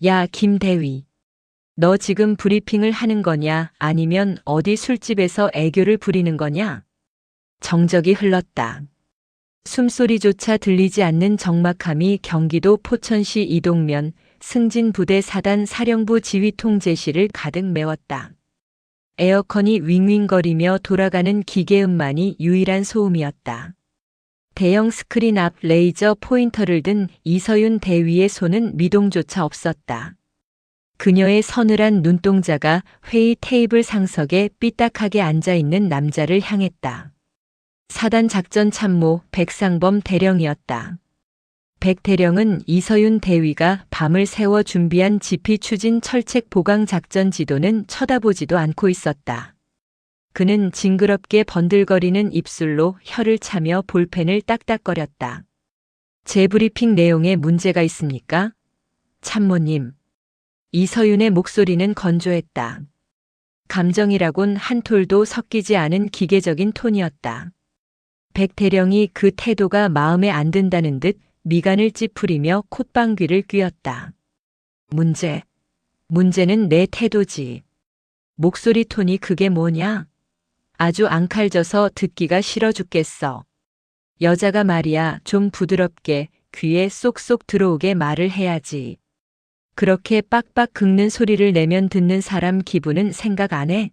야, 김대위. 너 지금 브리핑을 하는 거냐? 아니면 어디 술집에서 애교를 부리는 거냐? 정적이 흘렀다. 숨소리조차 들리지 않는 적막함이 경기도 포천시 이동면 승진부대 사단 사령부 지휘통제실을 가득 메웠다. 에어컨이 윙윙거리며 돌아가는 기계음만이 유일한 소음이었다. 대형 스크린 앞 레이저 포인터를 든 이서윤 대위의 손은 미동조차 없었다. 그녀의 서늘한 눈동자가 회의 테이블 상석에 삐딱하게 앉아있는 남자를 향했다. 사단 작전 참모 백상범 대령이었다. 백 대령은 이서윤 대위가 밤을 새워 준비한 지피 추진 철책 보강 작전 지도는 쳐다보지도 않고 있었다. 그는 징그럽게 번들거리는 입술로 혀를 차며 볼펜을 딱딱거렸다. 제 브리핑 내용에 문제가 있습니까? 참모님. 이서윤의 목소리는 건조했다. 감정이라곤 한 톨도 섞이지 않은 기계적인 톤이었다. 백 대령이 그 태도가 마음에 안 든다는 듯 미간을 찌푸리며 콧방귀를 뀌었다. 문제는 내 태도지. 목소리 톤이 그게 뭐냐? 아주 앙칼져서 듣기가 싫어 죽겠어. 여자가 말이야 좀 부드럽게 귀에 쏙쏙 들어오게 말을 해야지. 그렇게 빡빡 긁는 소리를 내면 듣는 사람 기분은 생각 안 해?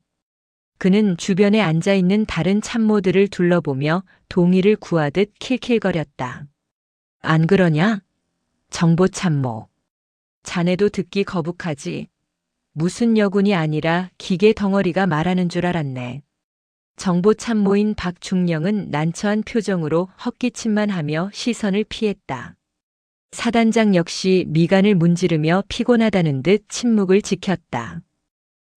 그는 주변에 앉아있는 다른 참모들을 둘러보며 동의를 구하듯 킬킬거렸다. 안 그러냐? 정보참모. 자네도 듣기 거북하지. 무슨 여군이 아니라 기계 덩어리가 말하는 줄 알았네. 정보참모인 박중령은 난처한 표정으로 헛기침만 하며 시선을 피했다. 사단장 역시 미간을 문지르며 피곤하다는 듯 침묵을 지켰다.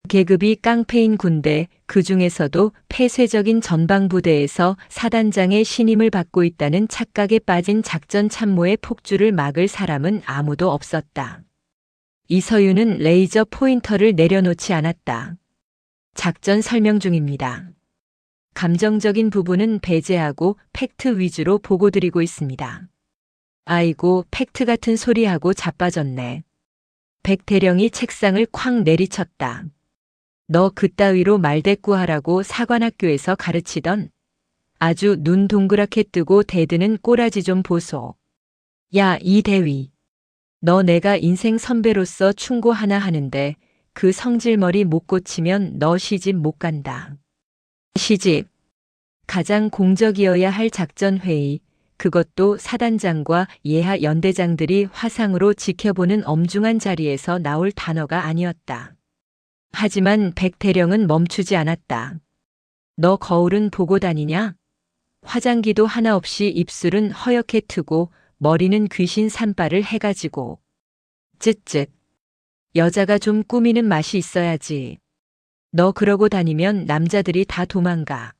계급이 깡패인 군대, 그 중에서도 폐쇄적인 전방부대에서 사단장의 신임을 받고 있다는 착각에 빠진 작전 참모의 폭주를 막을 사람은 아무도 없었다. 이서윤은 레이저 포인터를 내려놓지 않았다. 작전 설명 중입니다. 감정적인 부분은 배제하고 팩트 위주로 보고드리고 있습니다. 아이고, 팩트 같은 소리하고 자빠졌네. 백 대령이 책상을 쾅 내리쳤다. 너 그따위로 말대꾸하라고 사관학교에서 가르치던 아주 눈 동그랗게 뜨고 대드는 꼬라지 좀 보소. 야, 이 대위. 너 내가 인생 선배로서 충고 하나 하는데 그 성질머리 못 고치면 너 시집 못 간다. 시집. 가장 공적이어야 할 작전회의, 그것도 사단장과 예하 연대장들이 화상으로 지켜보는 엄중한 자리에서 나올 단어가 아니었다. 하지만 백 대령은 멈추지 않았다. 너 거울은 보고 다니냐? 화장기도 하나 없이 입술은 허옇게 트고 머리는 귀신 산발을 해가지고. 쯧쯧. 여자가 좀 꾸미는 맛이 있어야지. 너 그러고 다니면 남자들이 다 도망가.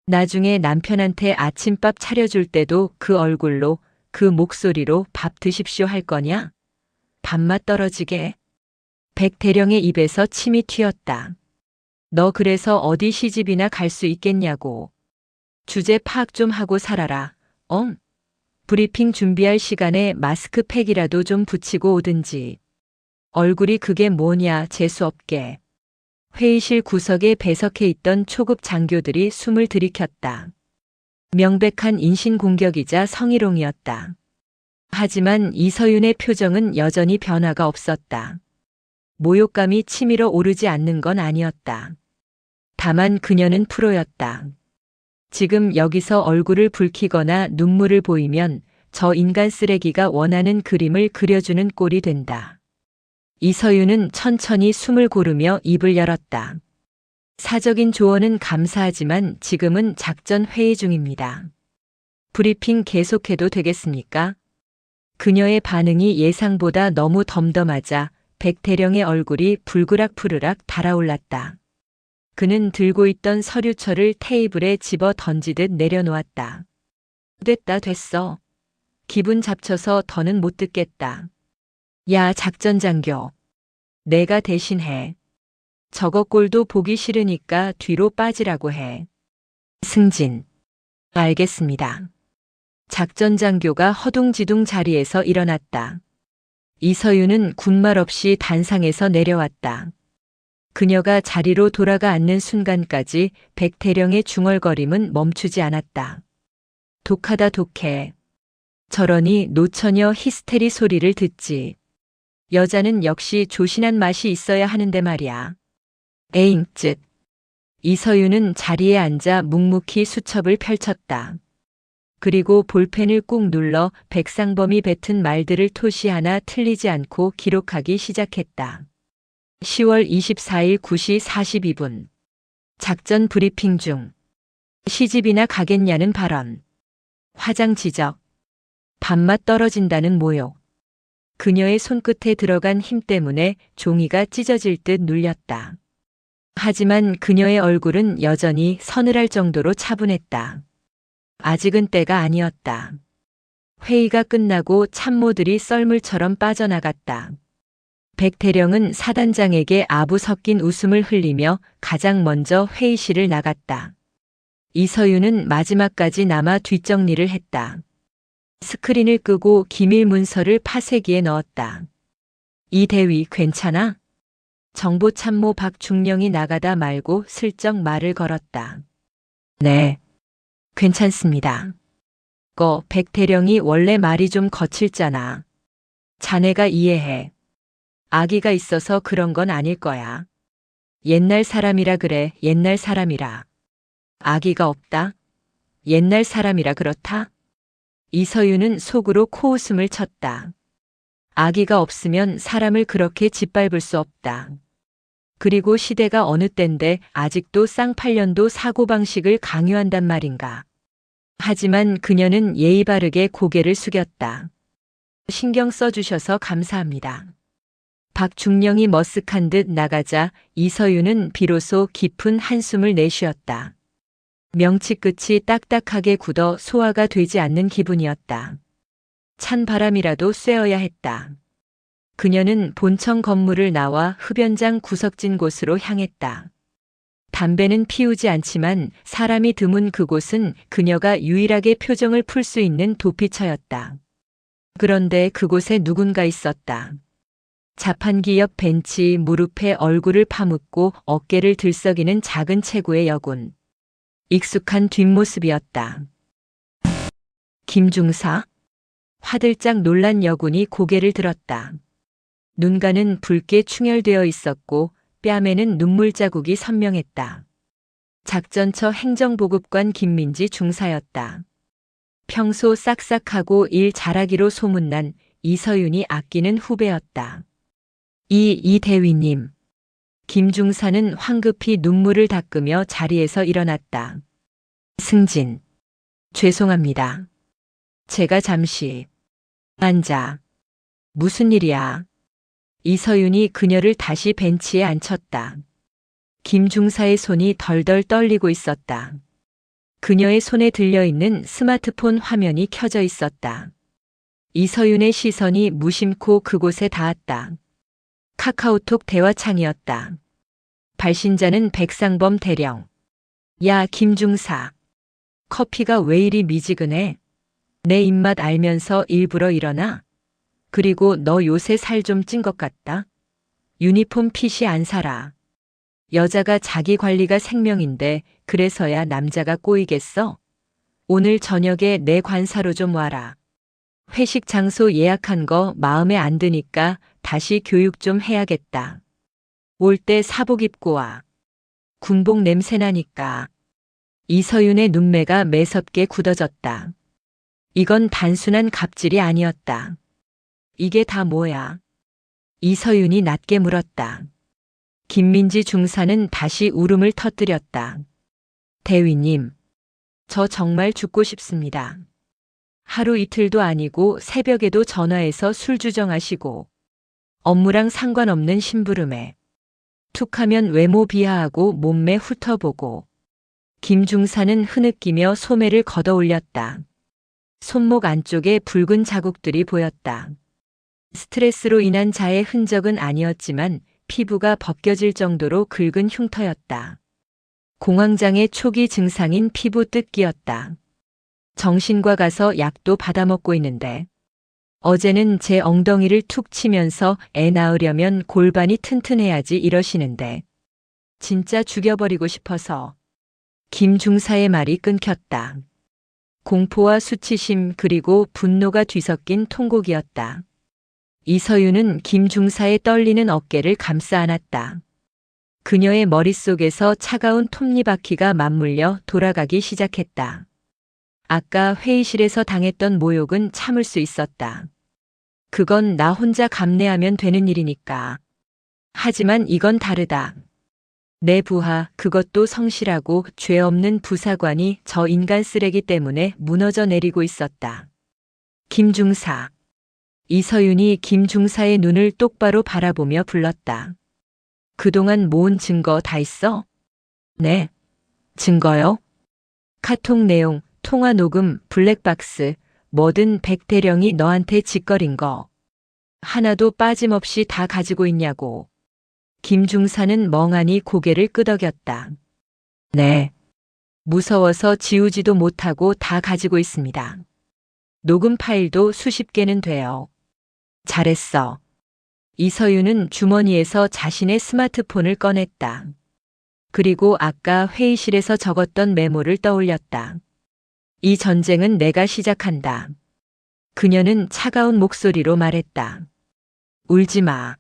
나중에 남편한테 아침밥 차려줄 때도 그 얼굴로, 그 목소리로 밥 드십시오 할 거냐? 밥맛 떨어지게. 백 대령의 입에서 침이 튀었다. 너 그래서 어디 시집이나 갈 수 있겠냐고. 주제 파악 좀 하고 살아라. 브리핑 준비할 시간에 마스크팩이라도 좀 붙이고 오든지. 얼굴이 그게 뭐냐 재수없게. 회의실 구석에 배석해 있던 초급 장교들이 숨을 들이켰다. 명백한 인신공격이자 성희롱이었다. 하지만 이서윤의 표정은 여전히 변화가 없었다. 모욕감이 치밀어 오르지 않는 건 아니었다. 다만 그녀는 프로였다. 지금 여기서 얼굴을 붉히거나 눈물을 보이면 저 인간 쓰레기가 원하는 그림을 그려주는 꼴이 된다. 이서윤은 천천히 숨을 고르며 입을 열었다. 사적인 조언은 감사하지만 지금은 작전 회의 중입니다. 브리핑 계속해도 되겠습니까? 그녀의 반응이 예상보다 너무 덤덤하자 백 대령의 얼굴이 불그락푸르락 달아올랐다. 그는 들고 있던 서류철을 테이블에 집어 던지듯 내려놓았다. 됐어. 기분 잡쳐서 더는 못 듣겠다. 야, 작전장교. 내가 대신해. 저거 꼴도 보기 싫으니까 뒤로 빠지라고 해. 승진. 알겠습니다. 작전장교가 허둥지둥 자리에서 일어났다. 이서윤은 군말 없이 단상에서 내려왔다. 그녀가 자리로 돌아가 앉는 순간까지 백태령의 중얼거림은 멈추지 않았다. 독하다 독해. 저러니 노처녀 히스테리 소리를 듣지. 여자는 역시 조신한 맛이 있어야 하는데 말이야. 에잉 쯧. 이서윤은 자리에 앉아 묵묵히 수첩을 펼쳤다. 그리고 볼펜을 꾹 눌러 백상범이 뱉은 말들을 토시 하나 틀리지 않고 기록하기 시작했다. 10월 24일 9시 42분. 작전 브리핑 중. 시집이나 가겠냐는 발언. 화장 지적. 밥맛 떨어진다는 모욕. 그녀의 손끝에 들어간 힘 때문에 종이가 찢어질 듯 눌렸다. 하지만 그녀의 얼굴은 여전히 서늘할 정도로 차분했다. 아직은 때가 아니었다. 회의가 끝나고 참모들이 썰물처럼 빠져나갔다. 백태령은 사단장에게 아부 섞인 웃음을 흘리며 가장 먼저 회의실을 나갔다. 이서윤은 마지막까지 남아 뒷정리를 했다. 스크린을 끄고 기밀 문서를 파쇄기에 넣었다. 이 대위 괜찮아? 정보참모 박중령이 나가다 말고 슬쩍 말을 걸었다. 네, 괜찮습니다. 백태령이 원래 말이 좀 거칠잖아. 자네가 이해해. 아기가 있어서 그런 건 아닐 거야. 옛날 사람이라 그래, 옛날 사람이라. 아기가 없다? 옛날 사람이라 그렇다? 이서윤은 속으로 코웃음을 쳤다. 아기가 없으면 사람을 그렇게 짓밟을 수 없다. 그리고 시대가 어느 때인데 아직도 쌍팔년도 사고방식을 강요한단 말인가. 하지만 그녀는 예의 바르게 고개를 숙였다. 신경 써주셔서 감사합니다. 박중령이 머쓱한 듯 나가자 이서윤은 비로소 깊은 한숨을 내쉬었다. 명치 끝이 딱딱하게 굳어 소화가 되지 않는 기분이었다. 찬 바람이라도 쐬어야 했다. 그녀는 본청 건물을 나와 흡연장 구석진 곳으로 향했다. 담배는 피우지 않지만 사람이 드문 그곳은 그녀가 유일하게 표정을 풀 수 있는 도피처였다. 그런데 그곳에 누군가 있었다. 자판기 옆 벤치 무릎에 얼굴을 파묻고 어깨를 들썩이는 작은 체구의 여군. 익숙한 뒷모습이었다. 김중사? 화들짝 놀란 여군이 고개를 들었다. 눈가는 붉게 충혈되어 있었고 뺨에는 눈물 자국이 선명했다. 작전처 행정보급관 김민지 중사였다. 평소 싹싹하고 일 잘하기로 소문난 이서윤이 아끼는 후배였다. 이 대위님. 김중사는 황급히 눈물을 닦으며 자리에서 일어났다. 승진. 죄송합니다. 제가 잠시. 앉아. 무슨 일이야? 이서윤이 그녀를 다시 벤치에 앉혔다. 김중사의 손이 덜덜 떨리고 있었다. 그녀의 손에 들려있는 스마트폰 화면이 켜져 있었다. 이서윤의 시선이 무심코 그곳에 닿았다. 카카오톡 대화창이었다. 발신자는 백상범 대령. 야, 김중사. 커피가 왜 이리 미지근해? 내 입맛 알면서 일부러 일어나? 그리고 너 요새 살 좀 찐 것 같다? 유니폼 핏이 안 살아. 여자가 자기 관리가 생명인데 그래서야 남자가 꼬이겠어? 오늘 저녁에 내 관사로 좀 와라. 회식 장소 예약한 거 마음에 안 드니까 다시 교육 좀 해야겠다. 올 때 사복 입고 와. 군복 냄새 나니까. 이서윤의 눈매가 매섭게 굳어졌다. 이건 단순한 갑질이 아니었다. 이게 다 뭐야? 이서윤이 낮게 물었다. 김민지 중사는 다시 울음을 터뜨렸다. 대위님, 저 정말 죽고 싶습니다. 하루 이틀도 아니고 새벽에도 전화해서 술 주정하시고 업무랑 상관없는 심부름에 툭하면 외모 비하하고 몸매 훑어보고. 김중사는 흐느끼며 소매를 걷어 올렸다. 손목 안쪽에 붉은 자국들이 보였다. 스트레스로 인한 자의 흔적은 아니었지만 피부가 벗겨질 정도로 긁은 흉터였다. 공황장애 초기 증상인 피부 뜯기였다. 정신과 가서 약도 받아먹고 있는데 어제는 제 엉덩이를 툭 치면서 애 낳으려면 골반이 튼튼해야지 이러시는데 진짜 죽여버리고 싶어서. 김 중사의 말이 끊겼다. 공포와 수치심 그리고 분노가 뒤섞인 통곡이었다. 이서윤은 김 중사의 떨리는 어깨를 감싸 안았다. 그녀의 머릿속에서 차가운 톱니바퀴가 맞물려 돌아가기 시작했다. 아까 회의실에서 당했던 모욕은 참을 수 있었다. 그건 나 혼자 감내하면 되는 일이니까. 하지만 이건 다르다. 내 부하, 그것도 성실하고 죄 없는 부사관이 저 인간 쓰레기 때문에 무너져 내리고 있었다. 김중사. 이서윤이 김중사의 눈을 똑바로 바라보며 불렀다. 그동안 모은 증거 다 있어? 네. 증거요? 카톡 내용, 통화 녹음, 블랙박스, 뭐든 백대령이 너한테 짓거린 거. 하나도 빠짐없이 다 가지고 있냐고. 김 중사는 멍하니 고개를 끄덕였다. 네. 무서워서 지우지도 못하고 다 가지고 있습니다. 녹음 파일도 수십 개는 돼요. 잘했어. 이서윤은 주머니에서 자신의 스마트폰을 꺼냈다. 그리고 아까 회의실에서 적었던 메모를 떠올렸다. 이 전쟁은 내가 시작한다. 그녀는 차가운 목소리로 말했다. 울지 마.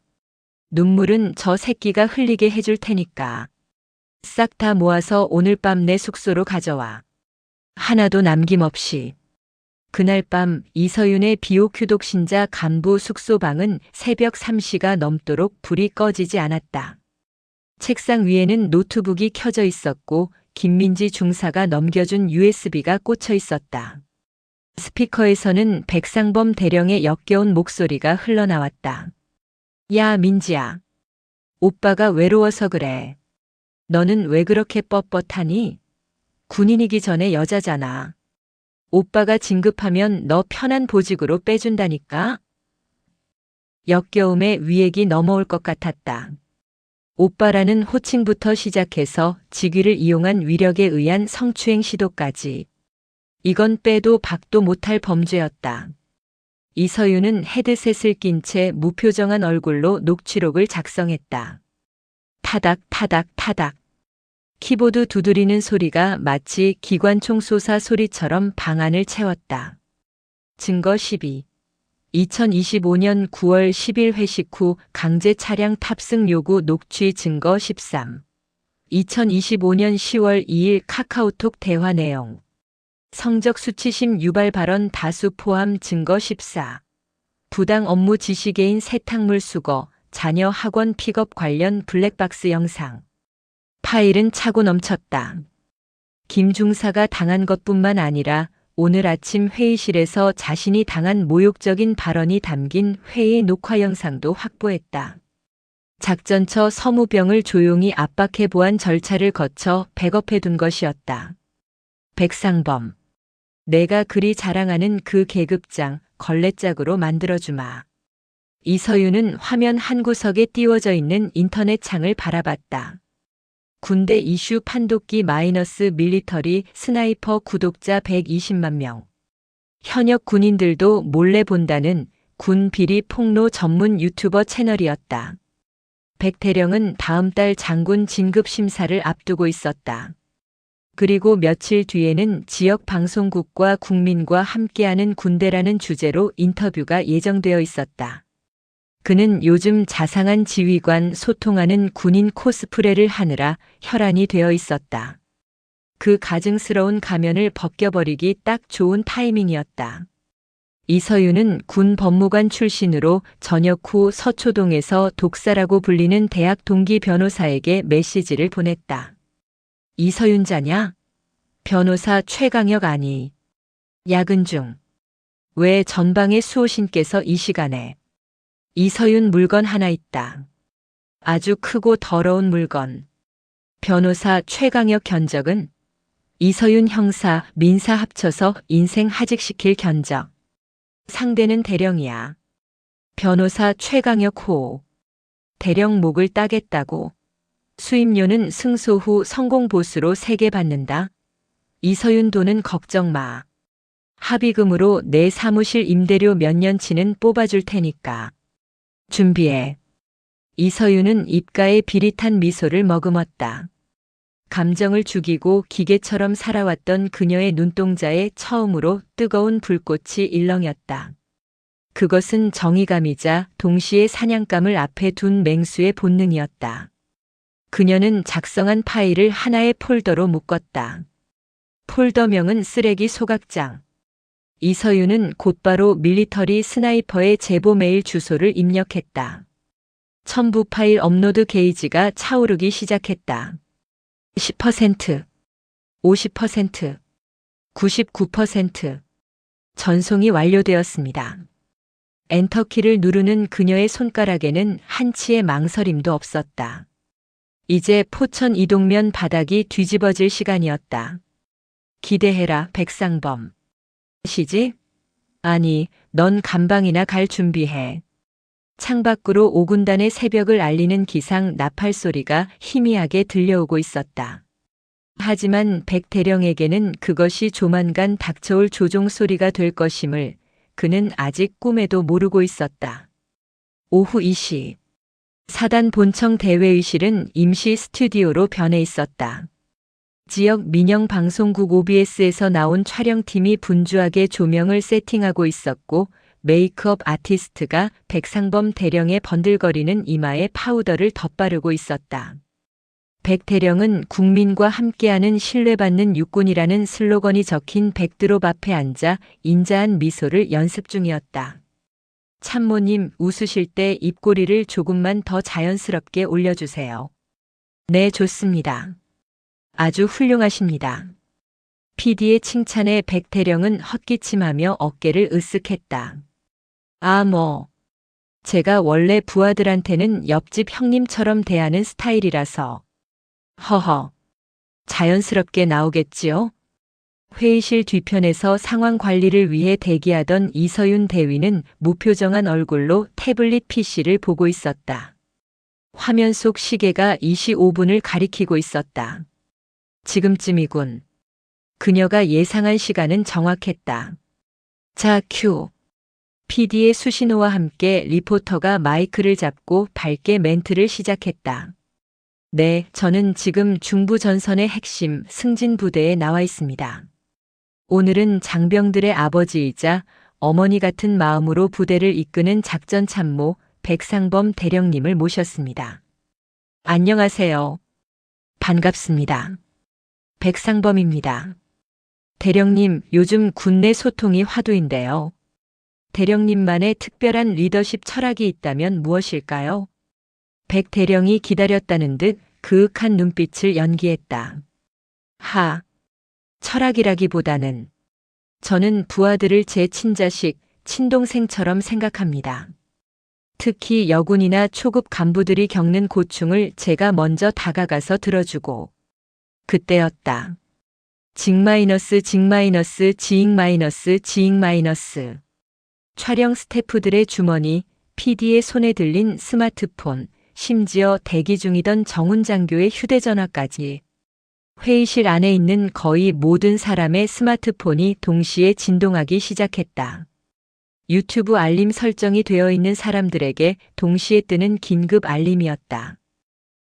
눈물은 저 새끼가 흘리게 해줄 테니까. 싹 다 모아서 오늘 밤 내 숙소로 가져와. 하나도 남김없이. 그날 밤 이서윤의 비오큐독 신자 간부 숙소방은 새벽 3시가 넘도록 불이 꺼지지 않았다. 책상 위에는 노트북이 켜져 있었고 김민지 중사가 넘겨준 USB가 꽂혀 있었다. 스피커에서는 백상범 대령의 역겨운 목소리가 흘러나왔다. 야, 민지야. 오빠가 외로워서 그래. 너는 왜 그렇게 뻣뻣하니? 군인이기 전에 여자잖아. 오빠가 진급하면 너 편한 보직으로 빼준다니까? 역겨움에 위액이 넘어올 것 같았다. 오빠라는 호칭부터 시작해서 직위를 이용한 위력에 의한 성추행 시도까지. 이건 빼도 박도 못할 범죄였다. 이서윤은 헤드셋을 낀 채 무표정한 얼굴로 녹취록을 작성했다. 타닥 타닥 타닥. 키보드 두드리는 소리가 마치 기관총 쏘사 소리처럼 방안을 채웠다. 증거 12. 2025년 9월 10일 회식 후 강제 차량 탑승 요구 녹취 증거 13. 2025년 10월 2일 카카오톡 대화 내용. 성적 수치심 유발 발언 다수 포함 증거 14. 부당 업무 지시개인 세탁물 수거, 자녀 학원 픽업 관련 블랙박스 영상. 파일은 차고 넘쳤다. 김 중사가 당한 것뿐만 아니라 오늘 아침 회의실에서 자신이 당한 모욕적인 발언이 담긴 회의 녹화 영상도 확보했다. 작전처 서무병을 조용히 압박해 보안 절차를 거쳐 백업해 둔 것이었다. 백상범. 내가 그리 자랑하는 그 계급장 걸레짝으로 만들어주마. 이서윤은 화면 한 구석에 띄워져 있는 인터넷 창을 바라봤다. 군대 이슈 판독기 마이너스 밀리터리 스나이퍼 구독자 120만 명. 현역 군인들도 몰래 본다는 군 비리 폭로 전문 유튜버 채널이었다. 백대령은 다음 달 장군 진급 심사를 앞두고 있었다. 그리고 며칠 뒤에는 지역 방송국과 국민과 함께하는 군대라는 주제로 인터뷰가 예정되어 있었다. 그는 요즘 자상한 지휘관 소통하는 군인 코스프레를 하느라 혈안이 되어 있었다. 그 가증스러운 가면을 벗겨버리기 딱 좋은 타이밍이었다. 이서윤은 군 법무관 출신으로 전역 후 서초동에서 독사라고 불리는 대학 동기 변호사에게 메시지를 보냈다. 이서윤자냐? 변호사 최강혁 아니. 야근 중. 왜 전방의 수호신께서 이 시간에. 이서윤 물건 하나 있다. 아주 크고 더러운 물건. 변호사 최강혁 견적은 이서윤 형사 민사 합쳐서 인생 하직시킬 견적. 상대는 대령이야. 변호사 최강혁 호. 대령 목을 따겠다고. 수임료는 승소 후 성공 보수로 3개 받는다. 이서윤 돈은 걱정 마. 합의금으로 내 사무실 임대료 몇 년치는 뽑아줄 테니까. 준비해. 이서윤은 입가에 비릿한 미소를 머금었다. 감정을 죽이고 기계처럼 살아왔던 그녀의 눈동자에 처음으로 뜨거운 불꽃이 일렁였다. 그것은 정의감이자 동시에 사냥감을 앞에 둔 맹수의 본능이었다. 그녀는 작성한 파일을 하나의 폴더로 묶었다. 폴더명은 쓰레기 소각장. 이서윤은 곧바로 밀리터리 스나이퍼의 제보 메일 주소를 입력했다. 첨부 파일 업로드 게이지가 차오르기 시작했다. 10%, 50%, 99%. 전송이 완료되었습니다. 엔터키를 누르는 그녀의 손가락에는 한치의 망설임도 없었다. 이제 포천 이동면 바닥이 뒤집어질 시간이었다. 기대해라, 백상범. 시지? 아니, 넌 감방이나 갈 준비해. 창밖으로 5군단의 새벽을 알리는 기상 나팔 소리가 희미하게 들려오고 있었다. 하지만 백대령에게는 그것이 조만간 닥쳐올 조종 소리가 될 것임을 그는 아직 꿈에도 모르고 있었다. 오후 2시. 사단 본청 대회의실은 임시 스튜디오로 변해 있었다. 지역 민영 방송국 OBS에서 나온 촬영팀이 분주하게 조명을 세팅하고 있었고 메이크업 아티스트가 백상범 대령의 번들거리는 이마에 파우더를 덧바르고 있었다. 백 대령은 국민과 함께하는 신뢰받는 육군이라는 슬로건이 적힌 백드롭 앞에 앉아 인자한 미소를 연습 중이었다. 참모님, 웃으실 때 입꼬리를 조금만 더 자연스럽게 올려주세요. 네, 좋습니다. 아주 훌륭하십니다. PD의 칭찬에 백 대령은 헛기침하며 어깨를 으쓱했다. 아, 제가 원래 부하들한테는 옆집 형님처럼 대하는 스타일이라서. 허허. 자연스럽게 나오겠지요? 회의실 뒤편에서 상황 관리를 위해 대기하던 이서윤 대위는 무표정한 얼굴로 태블릿 PC를 보고 있었다. 화면 속 시계가 25분을 가리키고 있었다. 지금쯤이군. 그녀가 예상한 시간은 정확했다. 자, 큐. PD의 수신호와 함께 리포터가 마이크를 잡고 밝게 멘트를 시작했다. 네, 저는 지금 중부 전선의 핵심 승진 부대에 나와 있습니다. 오늘은 장병들의 아버지이자 어머니 같은 마음으로 부대를 이끄는 작전 참모 백상범 대령님을 모셨습니다. 안녕하세요. 반갑습니다. 백상범입니다. 대령님, 요즘 군내 소통이 화두인데요. 대령님만의 특별한 리더십 철학이 있다면 무엇일까요? 백 대령이 기다렸다는 듯 그윽한 눈빛을 연기했다. 철학이라기보다는 저는 부하들을 제 친자식, 친동생처럼 생각합니다. 특히 여군이나 초급 간부들이 겪는 고충을 제가 먼저 다가가서 들어주고. 그때였다. 징-징-징-징-. 촬영 스태프들의 주머니, PD의 손에 들린 스마트폰, 심지어 대기 중이던 정훈 장교의 휴대전화까지. 회의실 안에 있는 거의 모든 사람의 스마트폰이 동시에 진동하기 시작했다. 유튜브 알림 설정이 되어 있는 사람들에게 동시에 뜨는 긴급 알림이었다.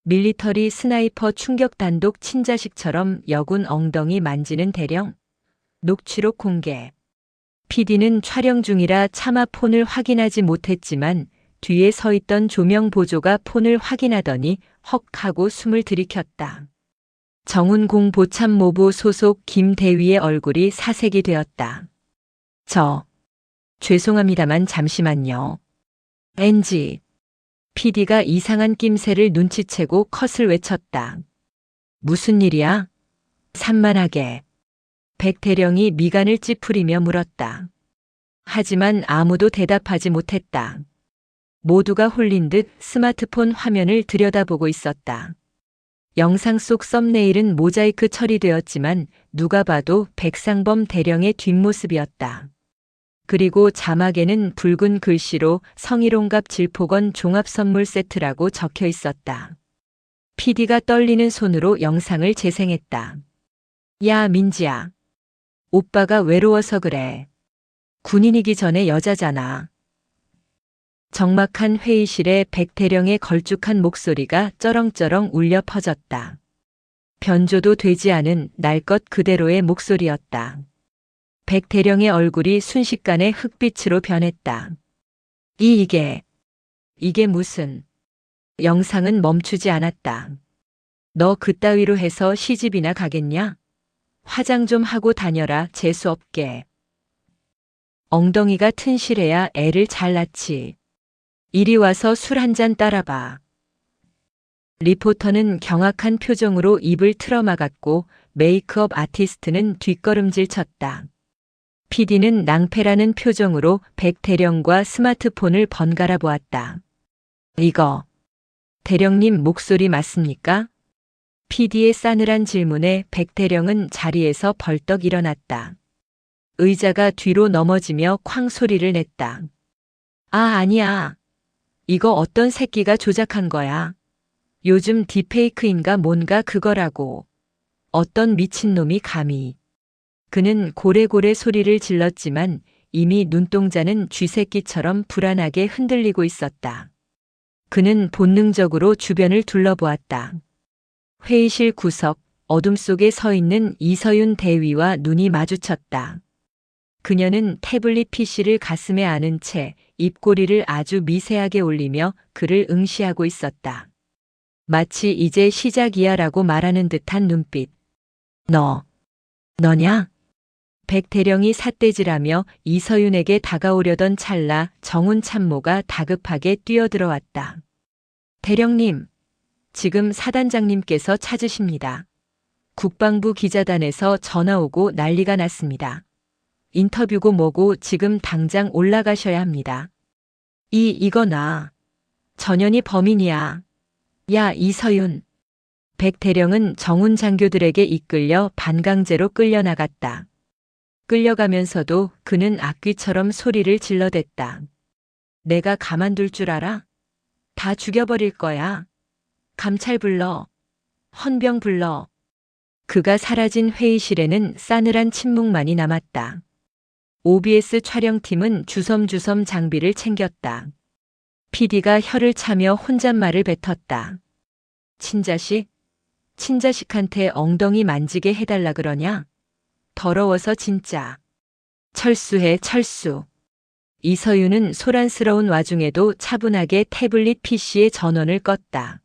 밀리터리 스나이퍼 충격 단독 친자식처럼 여군 엉덩이 만지는 대령. 녹취록 공개. PD는 촬영 중이라 차마 폰을 확인하지 못했지만 뒤에 서 있던 조명 보조가 폰을 확인하더니 헉 하고 숨을 들이켰다. 정훈 공보참모부 소속 김 대위의 얼굴이 사색이 되었다. 죄송합니다만 잠시만요. NG. PD가 이상한 낌새를 눈치채고 컷을 외쳤다. 무슨 일이야? 산만하게. 백 대령이 미간을 찌푸리며 물었다. 하지만 아무도 대답하지 못했다. 모두가 홀린 듯 스마트폰 화면을 들여다보고 있었다. 영상 속 썸네일은 모자이크 처리되었지만 누가 봐도 백상범 대령의 뒷모습이었다. 그리고 자막에는 붉은 글씨로 성희롱갑 질포건 종합선물 세트라고 적혀 있었다. PD가 떨리는 손으로 영상을 재생했다. 야, 민지야. 오빠가 외로워서 그래. 군인이기 전에 여자잖아. 적막한 회의실에 백태령의 걸쭉한 목소리가 쩌렁쩌렁 울려 퍼졌다. 변조도 되지 않은 날 것 그대로의 목소리였다. 백태령의 얼굴이 순식간에 흑빛으로 변했다. 이게 무슨... 영상은 멈추지 않았다. 너 그따위로 해서 시집이나 가겠냐? 화장 좀 하고 다녀라, 재수없게. 엉덩이가 튼실해야 애를 잘 낳지. 이리 와서 술 한 잔 따라봐. 리포터는 경악한 표정으로 입을 틀어막았고 메이크업 아티스트는 뒷걸음질 쳤다. PD는 낭패라는 표정으로 백대령과 스마트폰을 번갈아 보았다. 이거 대령님 목소리 맞습니까? PD의 싸늘한 질문에 백대령은 자리에서 벌떡 일어났다. 의자가 뒤로 넘어지며 쾅 소리를 냈다. 아, 아니야. 이거 어떤 새끼가 조작한 거야. 요즘 딥페이크인가 뭔가 그거라고. 어떤 미친놈이 감히. 그는 고래고래 소리를 질렀지만 이미 눈동자는 쥐새끼처럼 불안하게 흔들리고 있었다. 그는 본능적으로 주변을 둘러보았다. 회의실 구석, 어둠 속에 서 있는 이서윤 대위와 눈이 마주쳤다. 그녀는 태블릿 PC를 가슴에 안은 채 입꼬리를 아주 미세하게 올리며 그를 응시하고 있었다. 마치 이제 시작이야라고 말하는 듯한 눈빛. 너냐? 백대령이 삿대질하며 이서윤에게 다가오려던 찰나 정훈 참모가 다급하게 뛰어들어왔다. 대령님, 지금 사단장님께서 찾으십니다. 국방부 기자단에서 전화 오고 난리가 났습니다. 인터뷰고 뭐고 지금 당장 올라가셔야 합니다. 이거 나. 전현이 범인이야. 야, 이서윤. 백대령은 정훈 장교들에게 이끌려 반강제로 끌려나갔다. 끌려가면서도 그는 악귀처럼 소리를 질러댔다. 내가 가만둘 줄 알아? 다 죽여버릴 거야. 감찰 불러. 헌병 불러. 그가 사라진 회의실에는 싸늘한 침묵만이 남았다. OBS 촬영팀은 주섬주섬 장비를 챙겼다. PD가 혀를 차며 혼잣말을 뱉었다. 친자식한테 엉덩이 만지게 해달라 그러냐? 더러워서 진짜. 철수해, 철수. 이서윤은 소란스러운 와중에도 차분하게 태블릿 PC의 전원을 껐다.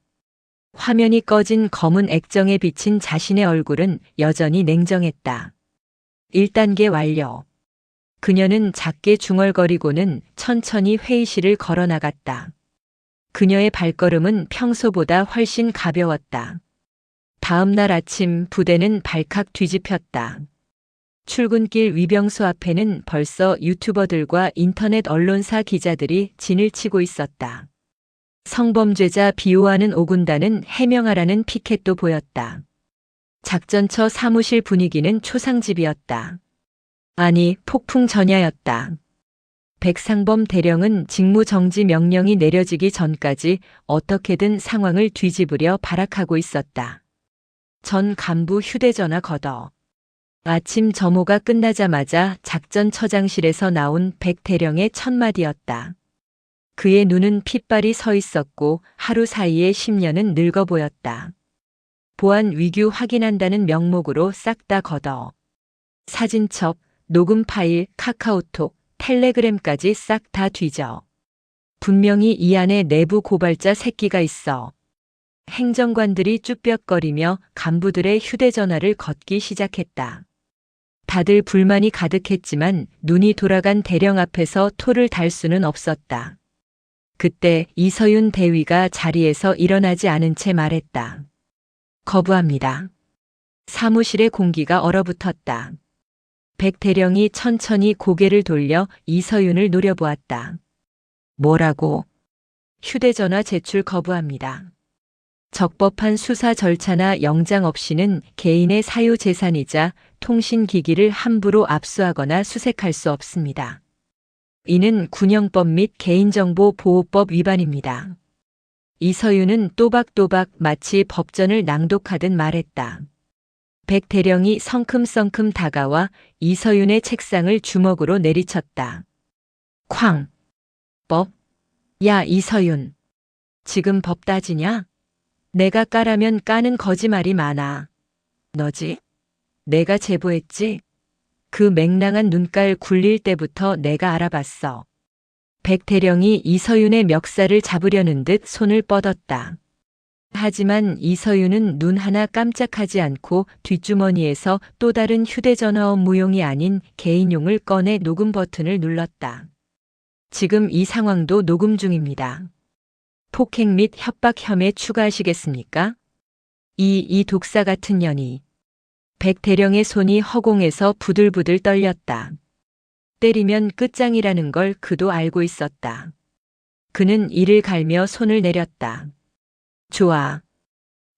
화면이 꺼진 검은 액정에 비친 자신의 얼굴은 여전히 냉정했다. 1단계 완료. 그녀는 작게 중얼거리고는 천천히 회의실을 걸어나갔다. 그녀의 발걸음은 평소보다 훨씬 가벼웠다. 다음 날 아침 부대는 발칵 뒤집혔다. 출근길 위병소 앞에는 벌써 유튜버들과 인터넷 언론사 기자들이 진을 치고 있었다. 성범죄자 비호하는 5군단은 해명하라는 피켓도 보였다. 작전처 사무실 분위기는 초상집이었다. 아니, 폭풍 전야였다. 백상범 대령은 직무정지 명령이 내려지기 전까지 어떻게든 상황을 뒤집으려 발악하고 있었다. 전 간부 휴대전화 걷어. 아침 점호가 끝나자마자 작전처장실에서 나온 백대령의 첫마디였다. 그의 눈은 핏발이 서 있었고 하루 사이에 10년은 늙어 보였다. 보안 위규 확인한다는 명목으로 싹 다 걷어. 사진첩, 녹음 파일, 카카오톡, 텔레그램까지 싹 다 뒤져. 분명히 이 안에 내부 고발자 새끼가 있어. 행정관들이 쭈뼛거리며 간부들의 휴대전화를 걷기 시작했다. 다들 불만이 가득했지만 눈이 돌아간 대령 앞에서 토를 달 수는 없었다. 그때 이서윤 대위가 자리에서 일어나지 않은 채 말했다. 거부합니다. 사무실의 공기가 얼어붙었다. 백 대령이 천천히 고개를 돌려 이서윤을 노려보았다. 뭐라고? 휴대전화 제출 거부합니다. 적법한 수사 절차나 영장 없이는 개인의 사유재산이자 통신기기를 함부로 압수하거나 수색할 수 없습니다. 이는 군형법 및 개인정보보호법 위반입니다. 이서윤은 또박또박 마치 법전을 낭독하듯 말했다. 백 대령이 성큼성큼 다가와 이서윤의 책상을 주먹으로 내리쳤다. 쾅! 법? 야, 이서윤. 지금 법 따지냐? 내가 까라면 까는 거짓말이 많아. 너지? 내가 제보했지? 그 맹랑한 눈깔 굴릴 때부터 내가 알아봤어. 백 대령이 이서윤의 멱살을 잡으려는 듯 손을 뻗었다. 하지만 이서윤은 눈 하나 깜짝하지 않고 뒷주머니에서 또 다른 휴대전화 업무용이 아닌 개인용을 꺼내 녹음 버튼을 눌렀다. 지금 이 상황도 녹음 중입니다. 폭행 및 협박 혐의 추가하시겠습니까? 이 독사 같은 년이. 백 대령의 손이 허공에서 부들부들 떨렸다. 때리면 끝장이라는 걸 그도 알고 있었다. 그는 이를 갈며 손을 내렸다. 좋아.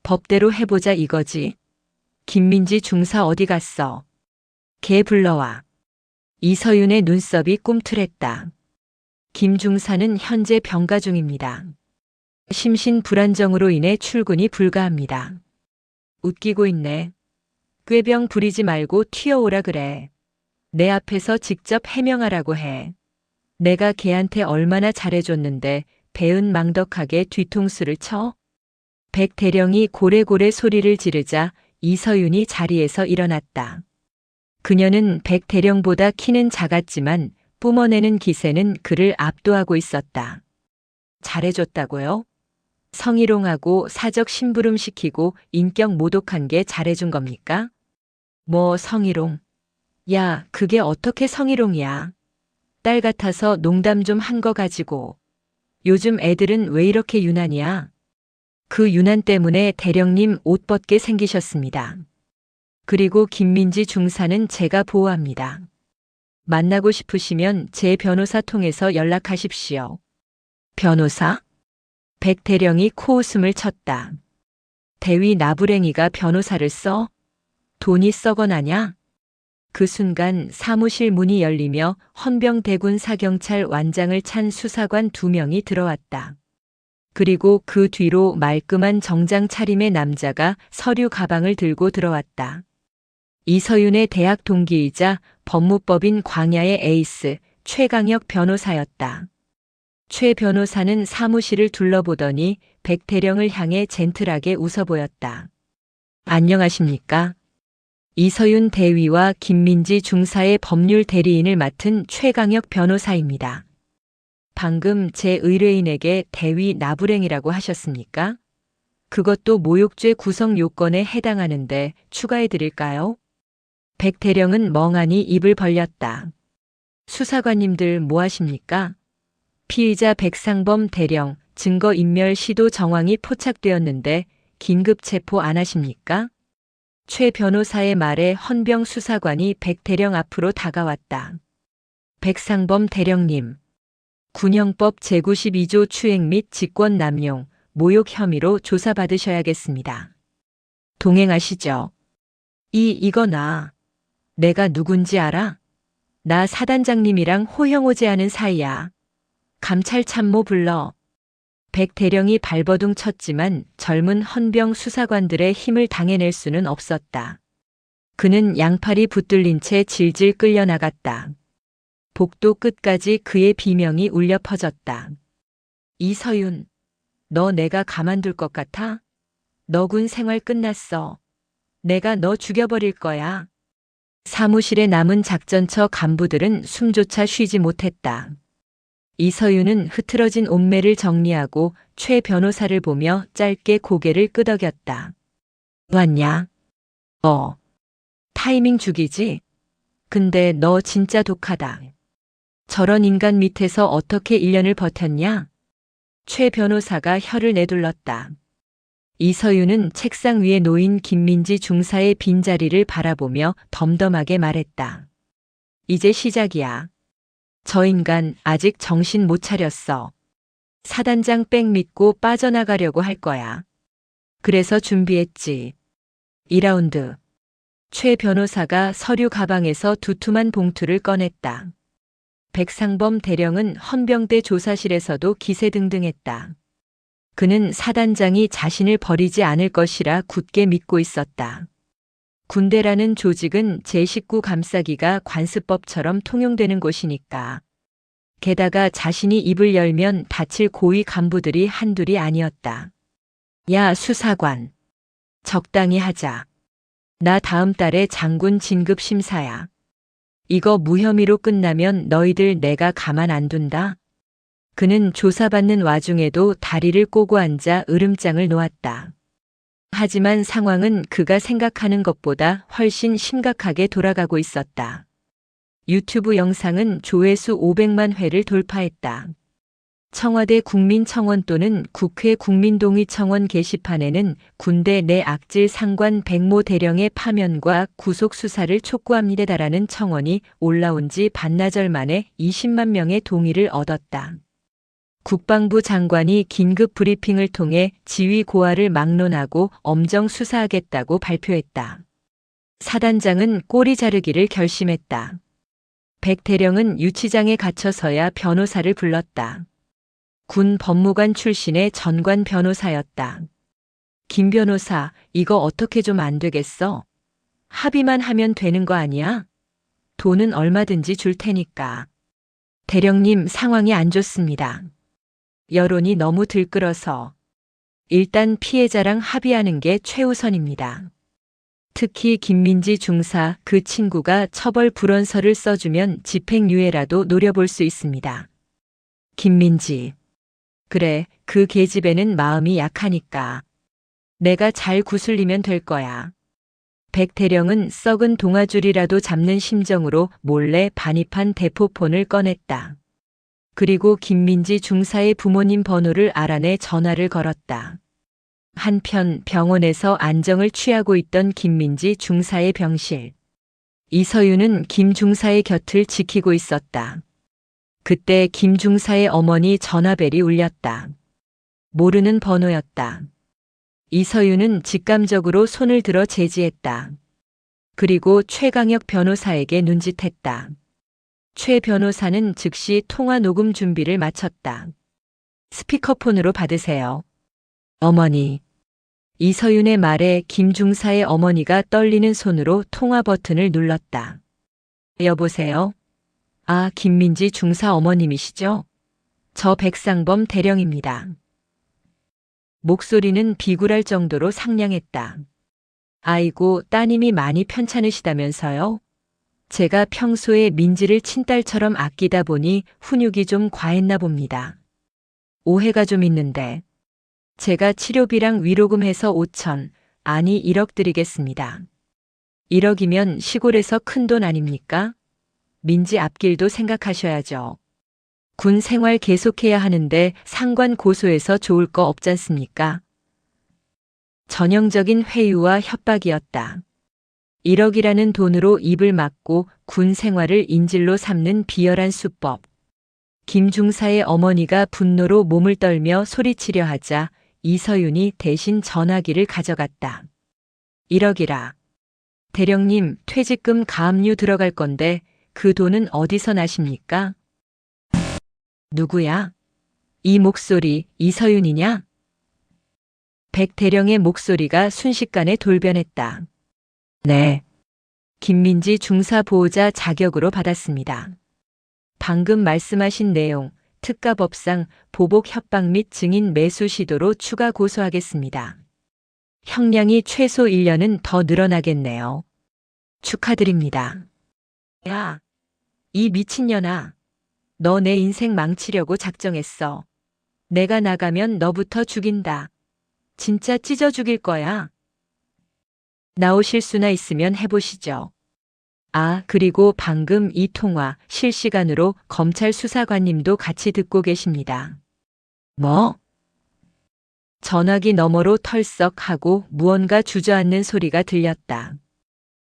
법대로 해보자 이거지. 김민지 중사 어디 갔어? 걔 불러와. 이서윤의 눈썹이 꿈틀했다. 김 중사는 현재 병가 중입니다. 심신불안정으로 인해 출근이 불가합니다. 웃기고 있네. 꾀병 부리지 말고 튀어오라 그래. 내 앞에서 직접 해명하라고 해. 내가 걔한테 얼마나 잘해줬는데 배은망덕하게 뒤통수를 쳐? 백 대령이 고래고래 소리를 지르자 이서윤이 자리에서 일어났다. 그녀는 백 대령보다 키는 작았지만 뿜어내는 기세는 그를 압도하고 있었다. 잘해줬다고요? 성희롱하고 사적 심부름시키고 인격 모독한 게 잘해준 겁니까? 뭐 성희롱? 야, 그게 어떻게 성희롱이야? 딸 같아서 농담 좀 한 거 가지고. 요즘 애들은 왜 이렇게 유난이야? 그 유난 때문에 대령님 옷 벗게 생기셨습니다. 그리고 김민지 중사는 제가 보호합니다. 만나고 싶으시면 제 변호사 통해서 연락하십시오. 변호사? 백 대령이 코웃음을 쳤다. 대위 나부랭이가 변호사를 써? 돈이 썩어나냐? 그 순간 사무실 문이 열리며 헌병대군 사경찰 완장을 찬 수사관 2명이 들어왔다. 그리고 그 뒤로 말끔한 정장 차림의 남자가 서류 가방을 들고 들어왔다. 이서윤의 대학 동기이자 법무법인 광야의 에이스 최강혁 변호사였다. 최 변호사는 사무실을 둘러보더니 백 대령을 향해 젠틀하게 웃어 보였다. 안녕하십니까? 이서윤 대위와 김민지 중사의 법률 대리인을 맡은 최강혁 변호사입니다. 방금 제 의뢰인에게 대위 나부랭이라고 하셨습니까? 그것도 모욕죄 구성 요건에 해당하는데 추가해 드릴까요? 백 대령은 멍하니 입을 벌렸다. 수사관님들 뭐 하십니까? 피의자 백상범 대령 증거인멸 시도 정황이 포착되었는데 긴급 체포 안 하십니까? 최 변호사의 말에 헌병 수사관이 백 대령 앞으로 다가왔다. 백상범 대령님. 군형법 제92조 추행 및 직권남용, 모욕 혐의로 조사받으셔야겠습니다. 동행하시죠. 이거 내가 누군지 알아? 나 사단장님이랑 호형호재하는 사이야. 감찰 참모 불러. 백 대령이 발버둥 쳤지만 젊은 헌병 수사관들의 힘을 당해낼 수는 없었다. 그는 양팔이 붙들린 채 질질 끌려나갔다. 복도 끝까지 그의 비명이 울려 퍼졌다. 이서윤, 너 내가 가만둘 것 같아? 너 군 생활 끝났어. 내가 너 죽여버릴 거야. 사무실에 남은 작전처 간부들은 숨조차 쉬지 못했다. 이서윤은 흐트러진 옷매를 정리하고 최 변호사를 보며 짧게 고개를 끄덕였다. 왔냐? 타이밍 죽이지? 근데 너 진짜 독하다. 저런 인간 밑에서 어떻게 1년을 버텼냐? 최 변호사가 혀를 내둘렀다. 이서윤은 책상 위에 놓인 김민지 중사의 빈자리를 바라보며 덤덤하게 말했다. 이제 시작이야. 저 인간 아직 정신 못 차렸어. 사단장 백 믿고 빠져나가려고 할 거야. 그래서 준비했지. 2라운드. 최 변호사가 서류 가방에서 두툼한 봉투를 꺼냈다. 백상범 대령은 헌병대 조사실에서도 기세등등했다. 그는 사단장이 자신을 버리지 않을 것이라 굳게 믿고 있었다. 군대라는 조직은 제 식구 감싸기가 관습법처럼 통용되는 곳이니까. 게다가 자신이 입을 열면 다칠 고위 간부들이 한둘이 아니었다. 야, 수사관. 적당히 하자. 나 다음 달에 장군 진급 심사야. 이거 무혐의로 끝나면 너희들 내가 가만 안 둔다. 그는 조사받는 와중에도 다리를 꼬고 앉아 으름장을 놓았다. 하지만 상황은 그가 생각하는 것보다 훨씬 심각하게 돌아가고 있었다. 유튜브 영상은 조회수 500만 회를 돌파했다. 청와대 국민청원 또는 국회 국민동의청원 게시판에는 군대 내 악질 상관 백모 대령의 파면과 구속 수사를 촉구합니다라는 청원이 올라온 지 반나절 만에 20만 명의 동의를 얻었다. 국방부 장관이 긴급 브리핑을 통해 지휘 고하를 막론하고 엄정 수사하겠다고 발표했다. 사단장은 꼬리 자르기를 결심했다. 백 대령은 유치장에 갇혀서야 변호사를 불렀다. 군 법무관 출신의 전관 변호사였다. 김 변호사, 이거 어떻게 좀 안 되겠어? 합의만 하면 되는 거 아니야? 돈은 얼마든지 줄 테니까. 대령님, 상황이 안 좋습니다. 여론이 너무 들끓어서. 일단 피해자랑 합의하는 게 최우선입니다. 특히 김민지 중사 그 친구가 처벌 불원서를 써주면 집행유예라도 노려볼 수 있습니다. 김민지. 그래, 그 계집애는 마음이 약하니까. 내가 잘 구슬리면 될 거야. 백 대령은 썩은 동아줄이라도 잡는 심정으로 몰래 반입한 대포폰을 꺼냈다. 그리고 김민지 중사의 부모님 번호를 알아내 전화를 걸었다. 한편 병원에서 안정을 취하고 있던 김민지 중사의 병실. 이서윤은 김 중사의 곁을 지키고 있었다. 그때 김 중사의 어머니 전화벨이 울렸다. 모르는 번호였다. 이서윤은 직감적으로 손을 들어 제지했다. 그리고 최강혁 변호사에게 눈짓했다. 최 변호사는 즉시 통화 녹음 준비를 마쳤다. 스피커폰으로 받으세요. 어머니. 이서윤의 말에 김 중사의 어머니가 떨리는 손으로 통화 버튼을 눌렀다. 여보세요? 아, 김민지 중사 어머님이시죠? 저 백상범 대령입니다. 목소리는 비굴할 정도로 상냥했다. 아이고, 따님이 많이 편찮으시다면서요? 제가 평소에 민지를 친딸처럼 아끼다 보니 훈육이 좀 과했나 봅니다. 오해가 좀 있는데. 제가 치료비랑 위로금 해서 5천, 아니 1억 드리겠습니다. 1억이면 시골에서 큰돈 아닙니까? 민지 앞길도 생각하셔야죠. 군 생활 계속해야 하는데 상관 고소해서 좋을 거 없잖습니까? 전형적인 회유와 협박이었다. 1억이라는 돈으로 입을 막고 군 생활을 인질로 삼는 비열한 수법. 김 중사의 어머니가 분노로 몸을 떨며 소리치려 하자 이서윤이 대신 전화기를 가져갔다. 1억이라. 대령님, 퇴직금 가압류 들어갈 건데 그 돈은 어디서 나십니까? 누구야? 이 목소리 이서윤이냐? 백 대령의 목소리가 순식간에 돌변했다. 네. 김민지 중사 보호자 자격으로 받았습니다. 방금 말씀하신 내용, 특가법상 보복 협박 및 증인 매수 시도로 추가 고소하겠습니다. 형량이 최소 1년은 더 늘어나겠네요. 축하드립니다. 야, 이 미친년아. 너 내 인생 망치려고 작정했어. 내가 나가면 너부터 죽인다. 진짜 찢어 죽일 거야. 나오실 수나 있으면 해보시죠. 아, 그리고 방금 이 통화 실시간으로 검찰 수사관님도 같이 듣고 계십니다. 뭐? 전화기 너머로 털썩하고 무언가 주저앉는 소리가 들렸다.